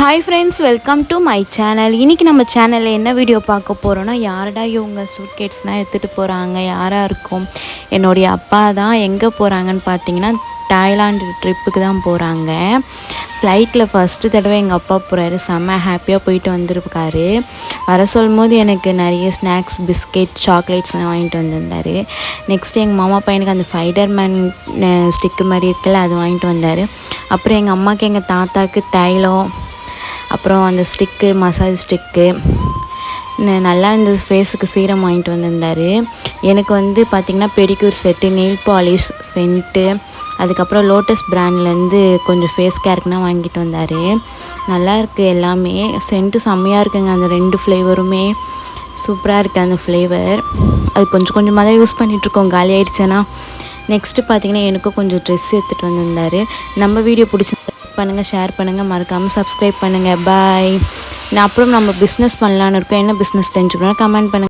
Hi friends, welcome to my channel. இன்னைக்கு நம்ம சேனல்ல என்ன வீடியோ பார்க்க போறோம்னா யாரடா இவங்க சூட்கேட்ஸ்லாம் எடுத்துட்டு போறாங்க, யாரா இருக்கும்? என்னோட அப்பா தான். எங்க போறாங்கன்னு பார்த்தீங்கன்னா தாய்லாந்து ட்ரிப்புக்கு தான் போறாங்க. ஃப்ளைட்டில் ஃபஸ்ட்டு தடவை எங்கள் அப்பா போகிறாரு. செம்ம ஹாப்பியாக போயிட்டு வந்திருக்காரு. வர சொல்லும்போது எனக்கு நிறைய ஸ்நாக்ஸ், பிஸ்கெட், சாக்லேட்ஸ்லாம் வாங்கிட்டு வந்திருந்தார். நெக்ஸ்ட்டு எங்கள் மாமா பையனுக்கு அந்த ஃபைடர்மேன் ஸ்டிக்கு மாதிரி இருக்குல்ல, அது வாங்கிட்டு வந்தார். அப்புறம் எங்கள் அம்மாவுக்கு, எங்கள் தாத்தாவுக்கு தைலம், அப்புறம் அந்த ஸ்டிக்கு, மசாஜ் ஸ்டிக்கு, நல்லா இந்த ஃபேஸுக்கு சீரம் வாங்கிட்டு வந்திருந்தார். எனக்கு வந்து பார்த்திங்கன்னா pedicure set, nail polish, scent, அதுக்கப்புறம் லோட்டஸ் பிராண்ட்லேருந்து கொஞ்சம் ஃபேஸ் கேருக்குனா வாங்கிட்டு வந்தார். நல்லா இருக்குது எல்லாமே. சென்ட்டு செம்மையாக இருக்குங்க. அந்த 2 ஃப்ளேவருமே சூப்பராக இருக்குது. அந்த ஃப்ளேவர் அது கொஞ்சம் கொஞ்சமாக தான் யூஸ் பண்ணிகிட்ருக்கோம், காலி ஆகிடுச்சேன்னா. நெக்ஸ்ட்டு பார்த்திங்கன்னா எனக்கும் கொஞ்சம் ட்ரெஸ் எடுத்துகிட்டு வந்திருந்தார். நம்ம வீடியோ பிடிச்சி பண்ணுங்கள், ஷேர் பண்ணுங்கள், மறக்காமல் சப்ஸ்கிரைப் பண்ணுங்கள். பாய். அப்புறம் நம்ம பிஸ்னஸ் பண்ணலான்னு இருக்கோம். என்ன பிஸ்னஸ் தெரிஞ்சுக்கணும் கமெண்ட் பண்ணுங்கள்.